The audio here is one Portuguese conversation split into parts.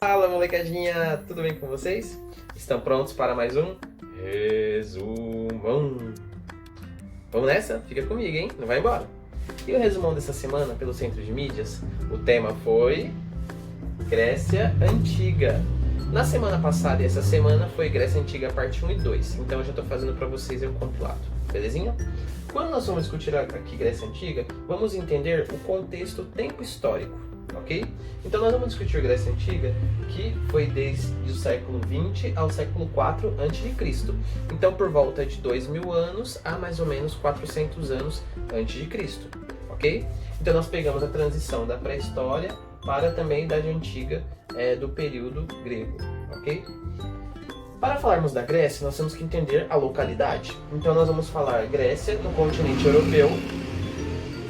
Fala, molecadinha, tudo bem com vocês? Estão prontos para mais um resumão? Vamos nessa? Fica comigo, hein? Não vai embora. E o resumão dessa semana, pelo Centro de Mídias, o tema foi Grécia Antiga. Na semana passada e essa semana foi Grécia Antiga parte 1 e 2, então eu já estou fazendo para vocês o compilado, belezinha? Quando nós vamos discutir aqui Grécia Antiga, vamos entender o contexto tempo histórico, ok? Então nós vamos discutir Grécia Antiga, que foi desde o século 20 ao século 4 a.C. Então por volta de 2000 anos a mais ou menos 400 anos antes de Cristo, ok? Então nós pegamos a transição da pré-história para também a Idade Antiga do período grego, ok? Para falarmos da Grécia, nós temos que entender a localidade. Então nós vamos falar Grécia no continente europeu,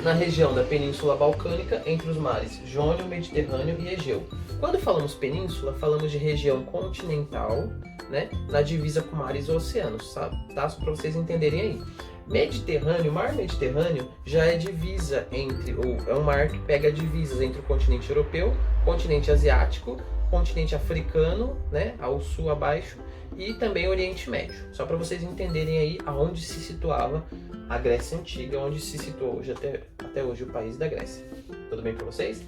na região da Península Balcânica, entre os mares Jônio, Mediterrâneo e Egeu. Quando falamos península, falamos de região continental, né, na divisa com mares e oceanos, sabe? Tá? Só para vocês entenderem aí. Mediterrâneo, mar Mediterrâneo já é divisa entre, ou é um mar que pega divisas entre o continente europeu, continente asiático, continente africano, né, ao sul abaixo, e também o Oriente Médio. Só para vocês entenderem aí aonde se situava a Grécia Antiga, onde se situou hoje, até hoje o país da Grécia. Tudo bem para vocês?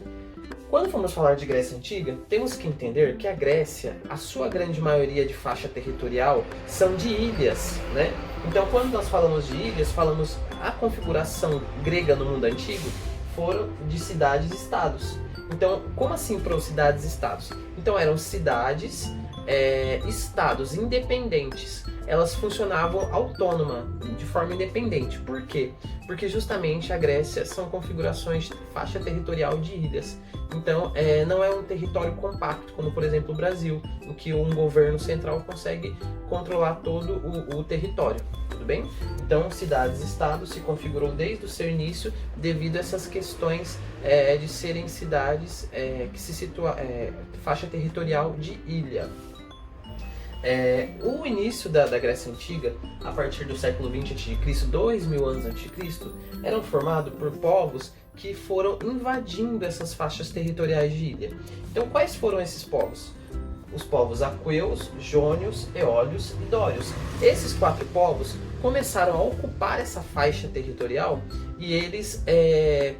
Quando formos falar de Grécia Antiga, temos que entender que a Grécia, a sua grande maioria de faixa territorial, são de ilhas, né? Então, quando nós falamos de ilhas, falamos a configuração grega no mundo antigo foram de cidades-estados. Então, como assim para os cidades-estados? Então, eram cidades, estados independentes. Elas funcionavam autônoma, de forma independente. Por quê? Porque justamente a Grécia são configurações de faixa territorial de ilhas. Então, não é um território compacto, como por exemplo o Brasil, em que um governo central consegue controlar todo o território, tudo bem? Então, cidades-estados se configurou desde o seu início devido a essas questões de serem cidades que se situam faixa territorial de ilha. O início da Grécia Antiga, a partir do século 20 a.C., 2000 anos a.C., eram formados por povos que foram invadindo essas faixas territoriais de ilha. Então, quais foram esses povos? Os povos aqueus, jônios, eólios e dórios. Esses 4 povos começaram a ocupar essa faixa territorial e eles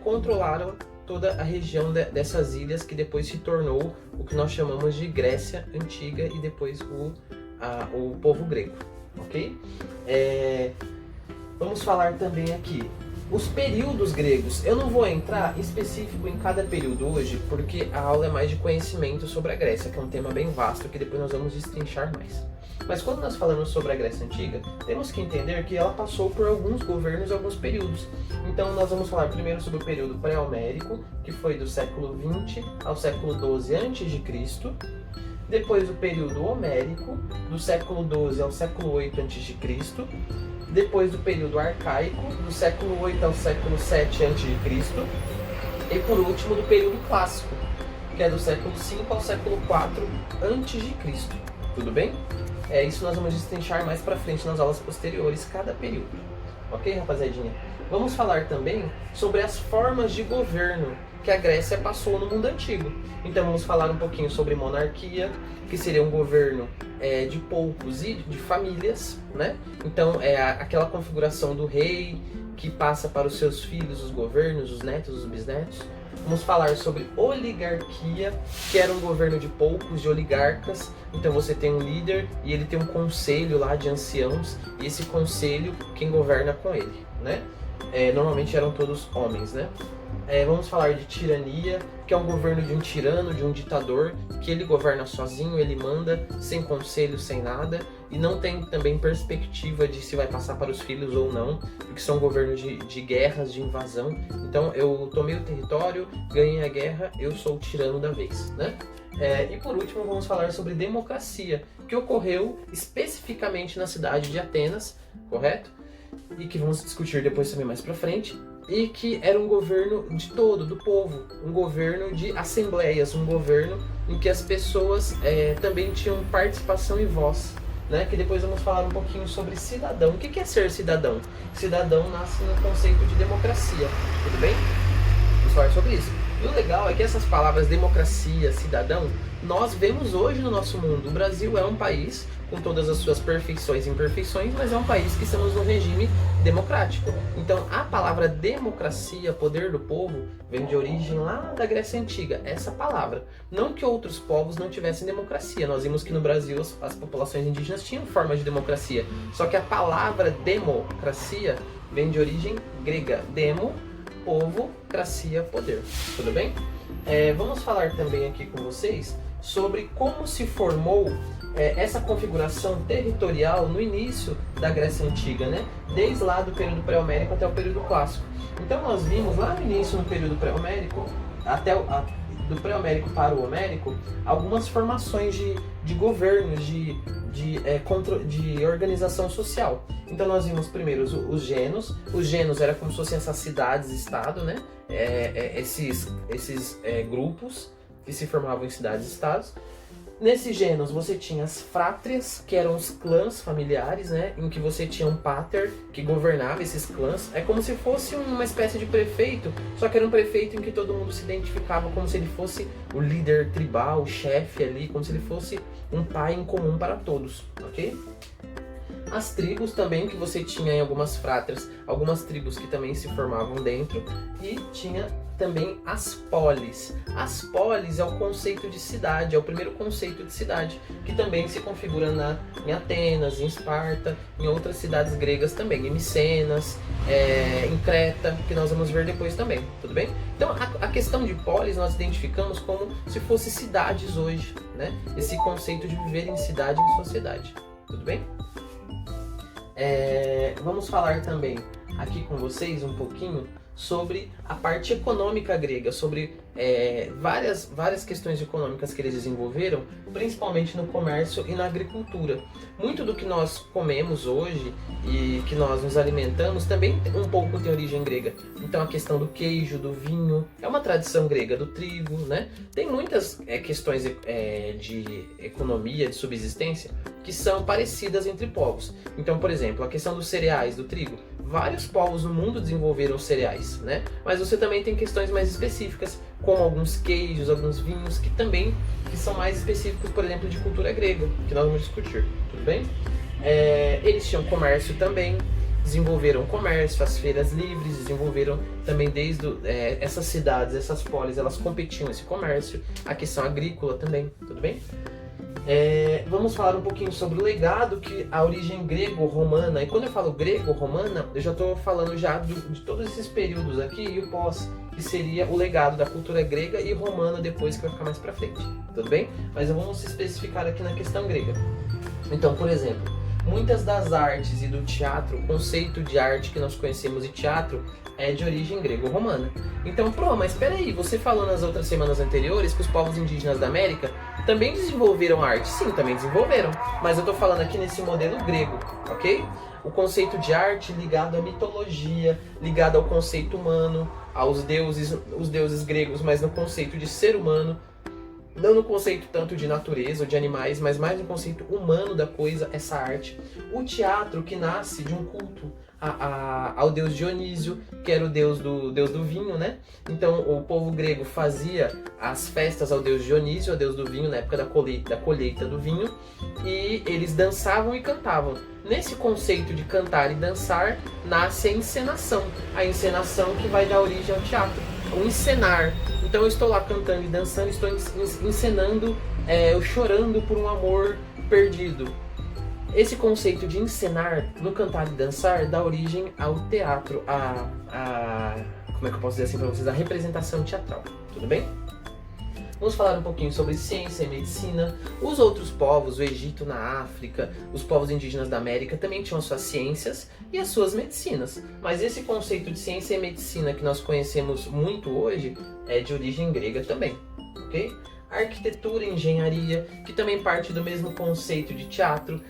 controlaram toda a região dessas ilhas, que depois se tornou o que nós chamamos de Grécia Antiga e depois o povo grego, ok? Vamos falar também aqui os períodos gregos. Eu não vou entrar específico em cada período hoje, porque a aula é mais de conhecimento sobre a Grécia, que é um tema bem vasto, que depois nós vamos destrinchar mais. Mas quando nós falamos sobre a Grécia Antiga, temos que entender que ela passou por alguns governos e alguns períodos. Então nós vamos falar primeiro sobre o período pré-homérico, que foi do século 20 ao século 12 a.C., depois o período homérico, do século 12 ao século 8 a.C., depois do período arcaico, do século 8 ao século 7 a.C., e por último do período clássico, que é do século 5 ao século 4 a.C. Tudo bem? Isso nós vamos destrinchar mais para frente nas aulas posteriores, cada período. Ok, rapaziadinha? Vamos falar também sobre as formas de governo que a Grécia passou no mundo antigo. Então vamos falar um pouquinho sobre monarquia, que seria um governo de poucos e de famílias, né? Então aquela configuração do rei que passa para os seus filhos, os governos, os netos, os bisnetos. Vamos falar sobre oligarquia, que era um governo de poucos, de oligarcas. Então você tem um líder e ele tem um conselho lá de anciãos, e esse conselho, quem governa com ele, né? Normalmente eram todos homens, né? Vamos falar de tirania, que é um governo de um tirano, de um ditador, que ele governa sozinho, ele manda, sem conselho, sem nada, e não tem também perspectiva de se vai passar para os filhos ou não, porque são governos de guerras, de invasão. Então eu tomei o território, ganhei a guerra, eu sou o tirano da vez, né? E por último vamos falar sobre democracia, que ocorreu especificamente na cidade de Atenas, correto? E que vamos discutir depois também mais pra frente, e que era um governo de todo, do povo, um governo de assembleias, um governo em que as pessoas também tinham participação e voz, né? Que depois vamos falar um pouquinho sobre cidadão. O que é ser cidadão? Cidadão nasce no conceito de democracia, tudo bem? Vamos falar sobre isso. E o legal é que essas palavras democracia, cidadão, nós vemos hoje no nosso mundo. O Brasil é um país com todas as suas perfeições e imperfeições, mas é um país que estamos num regime democrático. Então, a palavra democracia, poder do povo, vem de origem lá da Grécia Antiga, essa palavra. Não que outros povos não tivessem democracia, nós vimos que no Brasil as populações indígenas tinham formas de democracia, só que a palavra democracia vem de origem grega, demo, povo, cracia, poder. Tudo bem? Vamos falar também aqui com vocês sobre como se formou essa configuração territorial no início da Grécia Antiga, né? Desde lá do período pré-homérico até o período clássico. Então nós vimos lá no início, no período pré-homérico, do pré-homérico para o homérico, algumas formações de governos, de organização social. Então nós vimos primeiro os genos. Os genos era como se fossem essas cidades-estado, né? Esses grupos que se formavam em cidades-estados. Nesses genos você tinha as frátrias, que eram os clãs familiares, né? Em que você tinha um pater que governava esses clãs. É como se fosse uma espécie de prefeito, só que era um prefeito em que todo mundo se identificava como se ele fosse o líder tribal, o chefe ali, como se ele fosse um pai em comum para todos, ok? As tribos também, que você tinha em algumas frátrias, algumas tribos que também se formavam dentro, e tinha também as polis. As polis é o conceito de cidade, é o primeiro conceito de cidade, que também se configura em Atenas, em Esparta, em outras cidades gregas também, em Micenas, em Creta, que nós vamos ver depois também, tudo bem? Então a questão de polis nós identificamos como se fosse cidades hoje, né? Esse conceito de viver em cidade e em sociedade, tudo bem? Vamos falar também aqui com vocês um pouquinho sobre a parte econômica grega, sobre várias questões econômicas que eles desenvolveram, principalmente no comércio e na agricultura. Muito do que nós comemos hoje e que nós nos alimentamos também um pouco tem origem grega. Então a questão do queijo, do vinho, é uma tradição grega, do trigo, né? Tem muitas questões de economia, de subsistência, que são parecidas entre povos. Então, por exemplo, a questão dos cereais, do trigo, vários povos no mundo desenvolveram cereais, né? Mas você também tem questões mais específicas, como alguns queijos, alguns vinhos, que são mais específicos, por exemplo, de cultura grega, que nós vamos discutir, tudo bem? Eles tinham comércio também, desenvolveram comércio, as feiras livres, desenvolveram também desde essas cidades, essas polis, elas competiam nesse comércio, a questão agrícola também, tudo bem? Vamos falar um pouquinho sobre o legado que a origem grego-romana, e quando eu falo grego-romana, eu já estou falando já de todos esses períodos aqui e o pós, que seria o legado da cultura grega e romana depois, que vai ficar mais pra frente, tudo bem? Mas vamos se especificar aqui na questão grega. Então, por exemplo, muitas das artes e do teatro, o conceito de arte que nós conhecemos de teatro é de origem grego-romana. Então, mas espera aí, você falou nas outras semanas anteriores que os povos indígenas da América também desenvolveram arte. Sim, também desenvolveram, mas eu tô falando aqui nesse modelo grego, ok? O conceito de arte ligado à mitologia, ligado ao conceito humano, aos deuses, os deuses gregos, mas no conceito de ser humano, não no conceito tanto de natureza ou de animais, mas mais no conceito humano da coisa, essa arte. O teatro, que nasce de um culto ao deus Dionísio, que era o deus do vinho, né? Então o povo grego fazia as festas ao deus Dionísio, ao deus do vinho, na época da colheita do vinho, e eles dançavam e cantavam. Nesse conceito de cantar e dançar, nasce a encenação que vai dar origem ao teatro, o encenar. Então eu estou lá cantando e dançando, estou encenando, eu chorando por um amor perdido. Esse conceito de encenar no cantar e dançar dá origem ao teatro, como é que eu posso dizer assim para vocês? A representação teatral, tudo bem? Vamos falar um pouquinho sobre ciência e medicina. Os outros povos, o Egito na África, os povos indígenas da América também tinham as suas ciências e as suas medicinas. Mas esse conceito de ciência e medicina que nós conhecemos muito hoje é de origem grega também, ok? Arquitetura e engenharia, que também parte do mesmo conceito de teatro.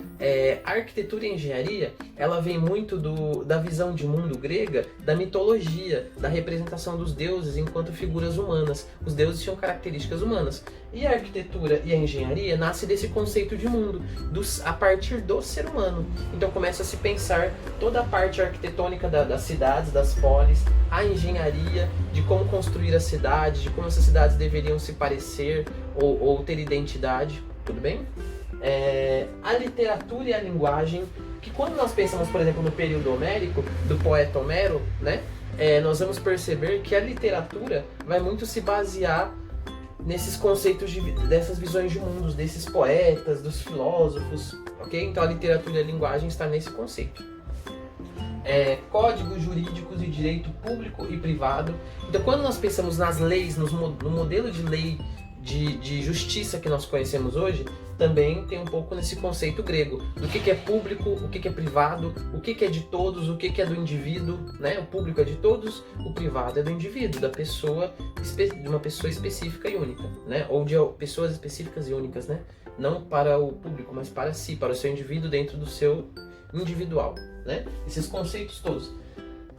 A arquitetura e engenharia, ela vem muito da visão de mundo grega, da mitologia, da representação dos deuses enquanto figuras humanas. Os deuses tinham características humanas. E a arquitetura e a engenharia nasce desse conceito de mundo, a partir do ser humano. Então começa a se pensar toda a parte arquitetônica das cidades, das polis, a engenharia, de como construir as cidades, de como essas cidades deveriam se parecer ou ter identidade, tudo bem? A literatura e a linguagem, que quando nós pensamos, por exemplo, no período homérico, do poeta Homero, né? Nós vamos perceber que a literatura vai muito se basear nesses conceitos dessas visões de mundos, desses poetas, dos filósofos, ok? Então a literatura e a linguagem está nesse conceito. Códigos jurídicos e direito público e privado. Então quando nós pensamos nas leis, no modelo de lei de justiça que nós conhecemos hoje, também tem um pouco nesse conceito grego, do que é público, o que é privado, o que é de todos, o que é do indivíduo, né? O público é de todos, o privado é do indivíduo, de uma pessoa específica e única, né? Ou de pessoas específicas e únicas, né? Não para o público, mas para si, para o seu indivíduo dentro do seu individual, né? Esses conceitos todos.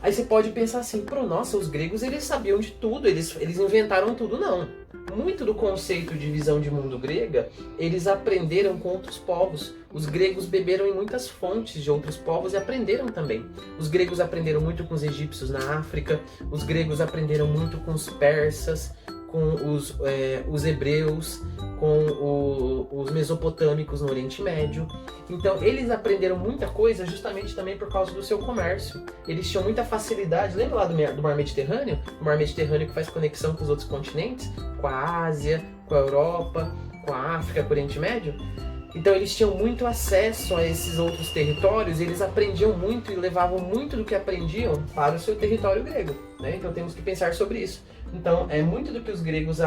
Aí você pode pensar assim, nossa, os gregos eles sabiam de tudo, eles inventaram tudo. Não. Muito do conceito de visão de mundo grega, eles aprenderam com outros povos. Os gregos beberam em muitas fontes de outros povos e aprenderam também. Os gregos aprenderam muito com os egípcios na África, os gregos aprenderam muito com os persas, com os hebreus, com os mesopotâmicos no Oriente Médio. Então eles aprenderam muita coisa justamente também por causa do seu comércio. Eles tinham muita facilidade, lembra lá do Mar Mediterrâneo? O Mar Mediterrâneo que faz conexão com os outros continentes? Com a Ásia, com a Europa, com a África, com o Oriente Médio? Então eles tinham muito acesso a esses outros territórios, eles aprendiam muito e levavam muito do que aprendiam para o seu território grego, né? Então temos que pensar sobre isso. Então, muito do que os gregos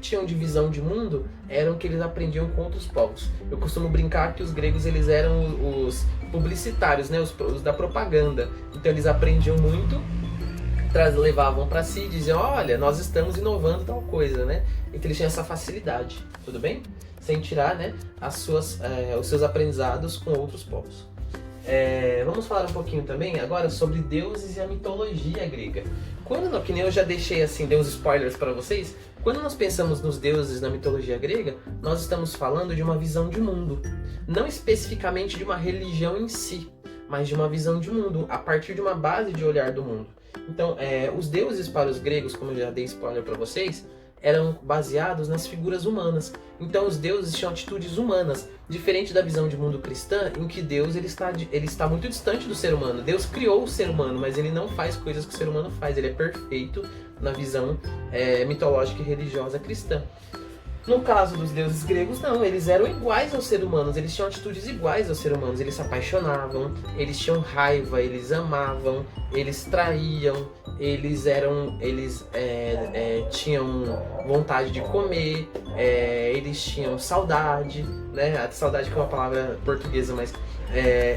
tinham de visão de mundo eram que eles aprendiam com outros povos. Eu costumo brincar que os gregos eles eram os publicitários, né? Os da propaganda. Então eles aprendiam muito, levavam para si e diziam, olha, nós estamos inovando tal coisa, né? Então eles tinham essa facilidade, tudo bem? Sem tirar, né, os seus aprendizados com outros povos. Vamos falar um pouquinho também agora sobre deuses e a mitologia grega. Que nem eu já deixei assim, dei uns spoilers para vocês, quando nós pensamos nos deuses na mitologia grega, nós estamos falando de uma visão de mundo. Não especificamente de uma religião em si, mas de uma visão de mundo, a partir de uma base de olhar do mundo. Então, os deuses para os gregos, como eu já dei spoiler para vocês, eram baseados nas figuras humanas. Então os deuses tinham atitudes humanas, diferente da visão de mundo cristã, em que Deus ele está muito distante do ser humano. Deus criou o ser humano, mas ele não faz coisas que o ser humano faz. Ele é perfeito na visão mitológica e religiosa cristã. No caso dos deuses gregos, não, eles eram iguais aos seres humanos, eles tinham atitudes iguais aos seres humanos, eles se apaixonavam, eles tinham raiva, eles amavam, eles traíam, eles tinham vontade de comer, eles tinham saudade, né? A saudade que é uma palavra portuguesa, mas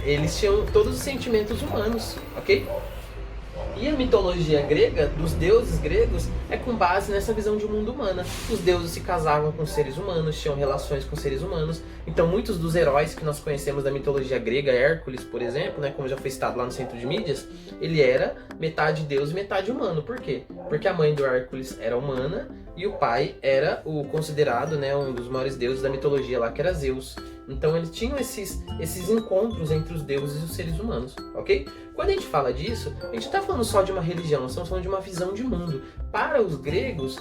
eles tinham todos os sentimentos humanos, ok? E a mitologia grega, dos deuses gregos, é com base nessa visão de mundo humana. Os deuses se casavam com seres humanos, tinham relações com seres humanos. Então muitos dos heróis que nós conhecemos da mitologia grega, Hércules, por exemplo, né, como já foi citado lá no Centro de Mídias, ele era metade deus e metade humano. Por quê? Porque a mãe do Hércules era humana e o pai era o considerado, né, um dos maiores deuses da mitologia lá, que era Zeus. Então eles tinham esses encontros entre os deuses e os seres humanos, ok? Quando a gente fala disso, a gente não está falando só de uma religião, nós estamos falando de uma visão de mundo. Para os gregos,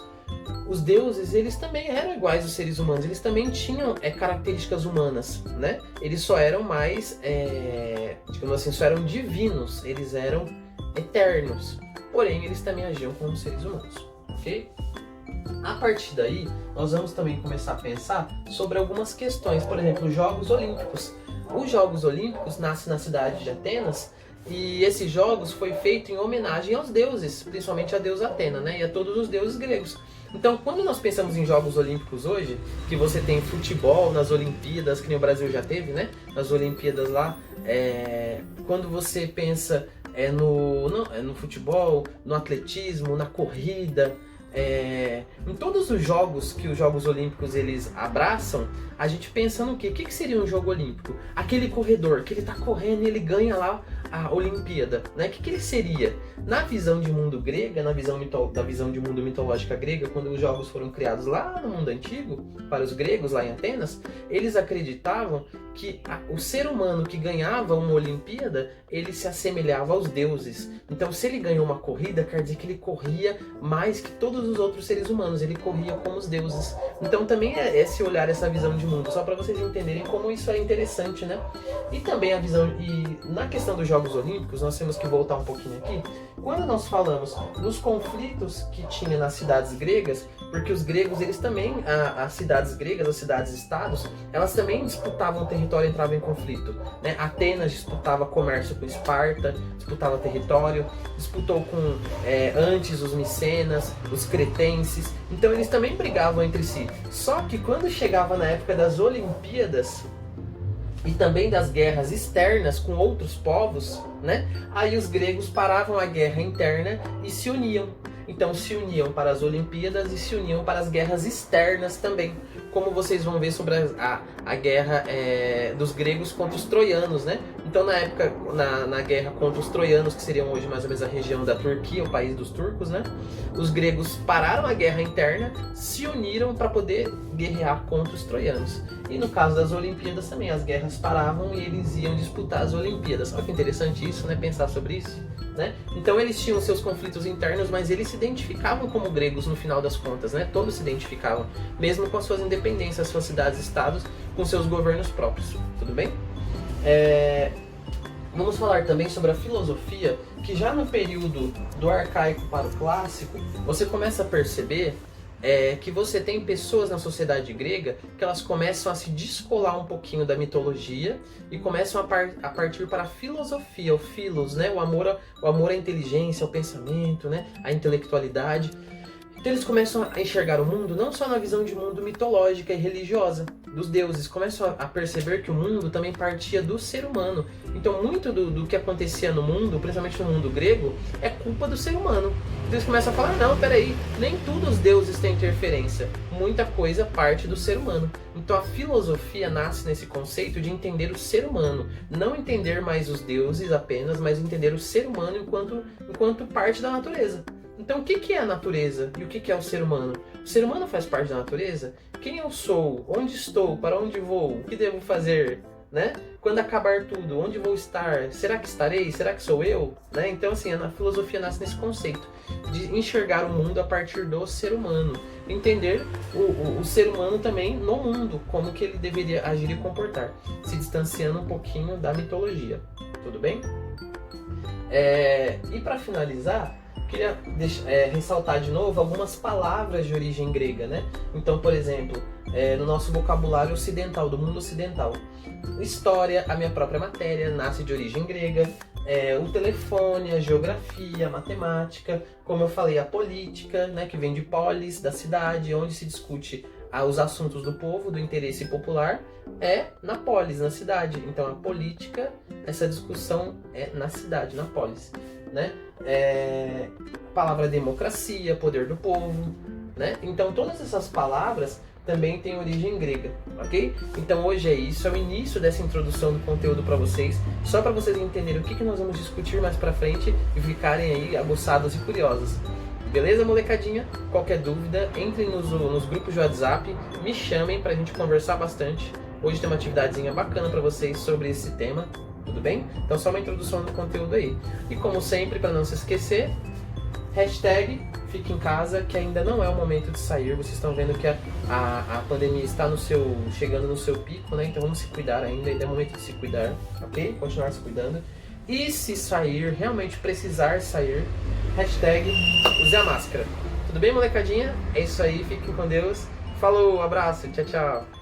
os deuses, eles também eram iguais aos seres humanos, eles também tinham características humanas, né? Eles só eram mais, digamos assim, só eram divinos, eles eram eternos. Porém, eles também agiam como seres humanos, ok? A partir daí, nós vamos também começar a pensar sobre algumas questões, por exemplo, os Jogos Olímpicos. Os Jogos Olímpicos nascem na cidade de Atenas e esses jogos foi feito em homenagem aos deuses, principalmente a deusa Atena, né, e a todos os deuses gregos. Então, quando nós pensamos em Jogos Olímpicos hoje, que você tem futebol nas Olimpíadas, que nem o Brasil já teve, né, nas Olimpíadas lá, quando você pensa no futebol, no atletismo, na corrida, em todos os jogos que os Jogos Olímpicos eles abraçam, a gente pensa no quê? O que seria um jogo olímpico? Aquele corredor que ele está correndo e ele ganha lá a Olimpíada, né? O que ele seria? Na visão de mundo grega, na visão da visão de mundo mitológica grega, quando os jogos foram criados lá no mundo antigo, para os gregos lá em Atenas, eles acreditavam que o ser humano que ganhava uma Olimpíada, ele se assemelhava aos deuses. Então, se ele ganhou uma corrida, quer dizer que ele corria mais que todos os outros seres humanos, ele corria como os deuses. Então, também é esse olhar, essa visão de mundo, só para vocês entenderem como isso é interessante, né? E também a visão, e na questão dos Jogos Olímpicos, nós temos que voltar um pouquinho aqui. Quando nós falamos dos conflitos que tinha nas cidades gregas, porque os gregos, eles também, as cidades gregas, as cidades-estados, elas também disputavam território, entravam em conflito, né? Atenas disputava comércio com Esparta, disputava território, disputou com, antes, os micenas, os cretenses, então eles também brigavam entre si. Só que quando chegava na época das Olimpíadas, e também das guerras externas com outros povos, né? Aí os gregos paravam a guerra interna e se uniam. Então se uniam para as Olimpíadas e se uniam para as guerras externas também. Como vocês vão ver sobre a guerra dos gregos contra os troianos, né? Então na época, na guerra contra os troianos, que seriam hoje mais ou menos a região da Turquia, o país dos turcos, né? Os gregos pararam a guerra interna, se uniram para poder guerrear contra os troianos. E no caso das Olimpíadas também, as guerras paravam e eles iam disputar as Olimpíadas. Olha que interessante isso, né? Pensar sobre isso, né? Então eles tinham seus conflitos internos, mas eles se identificavam como gregos no final das contas, né? Todos se identificavam, mesmo com as suas independências, suas cidades-estados, com seus governos próprios. Tudo bem? Vamos falar também sobre a filosofia, que já no período do arcaico para o clássico, você começa a perceber que você tem pessoas na sociedade grega que elas começam a se descolar um pouquinho da mitologia e começam a partir para a filosofia, o philos, né? O amor à inteligência, ao pensamento, né? A intelectualidade. Então eles começam a enxergar o mundo não só na visão de mundo mitológica e religiosa dos deuses, começam a perceber que o mundo também partia do ser humano. Então muito do que acontecia no mundo, principalmente no mundo grego, é culpa do ser humano. Então eles começam a falar, não, peraí, nem tudo os deuses têm interferência, muita coisa parte do ser humano. Então a filosofia nasce nesse conceito de entender o ser humano, não entender mais os deuses apenas, mas entender o ser humano enquanto parte da natureza. Então o que é a natureza e o que é o ser humano? O ser humano faz parte da natureza? Quem eu sou? Onde estou? Para onde vou? O que devo fazer? Né? Quando acabar tudo, onde vou estar? Será que estarei? Será que sou eu? Né? Então assim, a filosofia nasce nesse conceito de enxergar o mundo a partir do ser humano. Entender o ser humano também no mundo, como que ele deveria agir e comportar, se distanciando um pouquinho da mitologia. Tudo bem? E para finalizar, queria ressaltar de novo algumas palavras de origem grega, né? Então, por exemplo, no nosso vocabulário ocidental, do mundo ocidental, história, a minha própria matéria, nasce de origem grega, o telefone, a geografia, a matemática, como eu falei, a política, né, que vem de polis, da cidade, onde se discute os assuntos do povo, do interesse popular, na polis, na cidade. Então a política, essa discussão é na cidade, na polis, né? A palavra democracia, poder do povo, né? Então todas essas palavras também têm origem grega, ok? Então hoje é isso, é o início dessa introdução do conteúdo para vocês, só para vocês entenderem o que nós vamos discutir mais para frente e ficarem aí aguçados e curiosos. Beleza, molecadinha? Qualquer dúvida, entrem nos grupos de WhatsApp, me chamem pra gente conversar bastante. Hoje tem uma atividadezinha bacana pra vocês sobre esse tema, tudo bem? Então só uma introdução do conteúdo aí. E como sempre, pra não se esquecer, hashtag fique em casa, que ainda não é o momento de sair. Vocês estão vendo que a pandemia está chegando no seu pico, né? Então vamos se cuidar ainda é momento de se cuidar, ok? Continuar se cuidando. E se sair, realmente precisar sair, hashtag use a máscara. Tudo bem, molecadinha? É isso aí, fiquem com Deus. Falou, abraço, tchau, tchau.